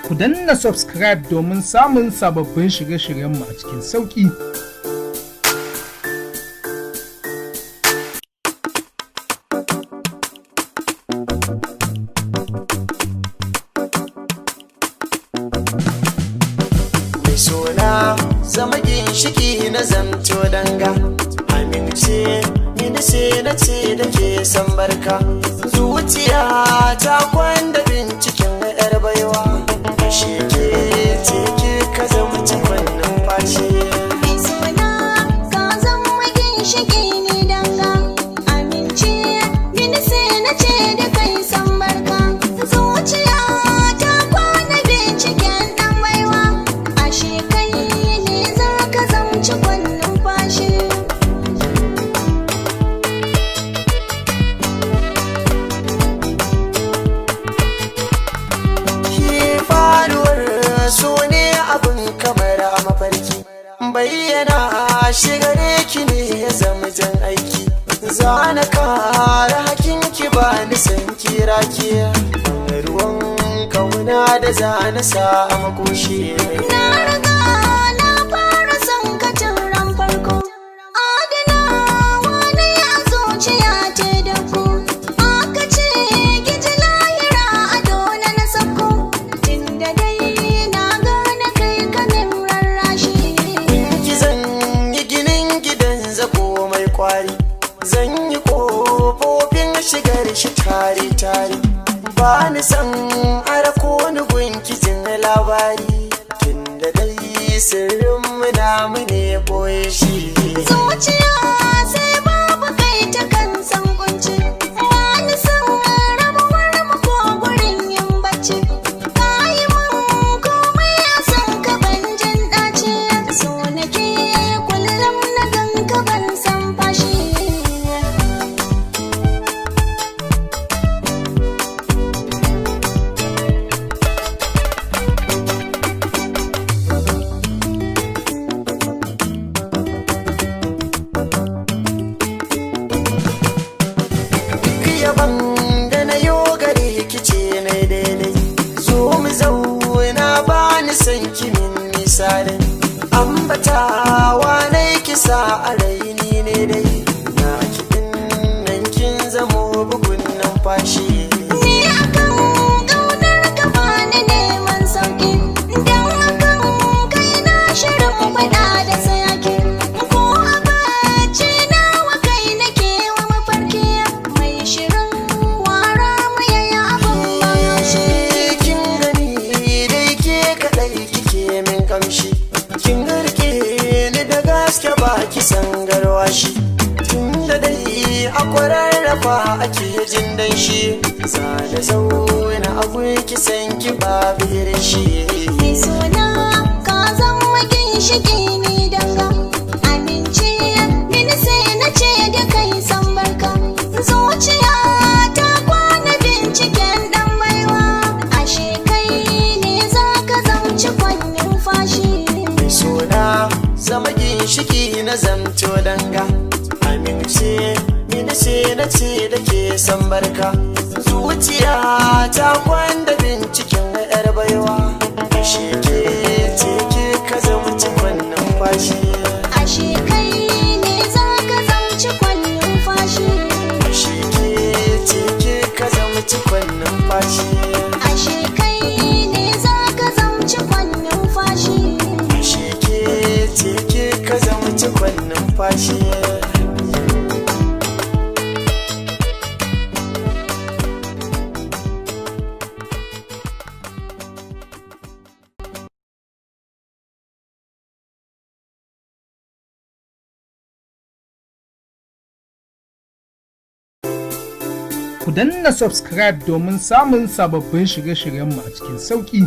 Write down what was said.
Ku danna subscribe domin samun sababbin shirye-shiryenmu a cikin sauƙi. Mai suna zama ginshiki na zamto danga, amince mini sai na ce da ke san barka. Zuciya ta kwanda binciken yar baiwa, shi ke teke ka zama cikon numfashi. Mai suna ka zama ginshiki ne danga, amince mini sai na ce da kai san barka. Zuciya ta kwana binciken dan baiwa, ashe kai ne za ka zama cikon numfashi. So ne abin kamar a mafarki, bayyana shigare ki ne ya zama jan aiki. Za na kara hakin ki ba ni san kira ki, ruwan kauna da za na sa a makoshi. Na riga na fara son ka tun ran farko, adanawa ne a zuciya ce da ku. Aka ce giji lahira a dole na sako, tun da dai na gane kai kanin rarrashi. Ki zan yi ginin gidan zako mai kwari, zan yi ƙofofin shigar shi tare-tare. Ba ni san ara ko ni gunki jin labari, tun da dai sirrin mu ne boye shi. Zuciya sai babu kai ta kan san kunci, ba ni san rabuwar mu ko gurin yin bacci. Ka yi min komai a san ka ban jin ɗaci, so nake kullum na gan ka ban san fashi. Yaban da na yo gare ki ce na daidai, zo mu zauna ba ni san kimin nisa da ni. Ambatawa na kisa a raini ne dai, na kiɗin nan kin zamo bugun numfashi. Ni akan ƙaunar ka ba ni neman sauƙi, don hakan kai na shirin faɗa da sayaki. Ko a bacci nawa kai nake wa mafarki, mai shirin wara mu yayi abin bayashi. Kin gani dai ke kaɗai kike min kamshi, kin garke ni da gaske ba ki san garwashi. Tun da dai a kwararrafa ake jin danshi, za da zauna a ki san ki babu irin shi. Mai suna ka zama ginshiki ne danga, amince mini sai na ce da kai san barka. Zuciya ta kwana binciken dan baiwa, ashe kai ne za ka zamci kwannin fashi. Mai suna zama ginshiki na zamto danga, amince mini sai na ce da ke san barka. Zuciya ta kwanda binciken yar baiwa, shi ke teke ka zama cikon numfashi. Ashe kai ne za ka zamci kwannin fashi. Shi ke teke ka zama cikon numfashi. Ashe kai ne za ka zamci kwannin fashi. Shi ke teke ka zama cikon numfashi. Ku danna subscribe domin samun sababbin shirye-shiryenmu a cikin sauƙi.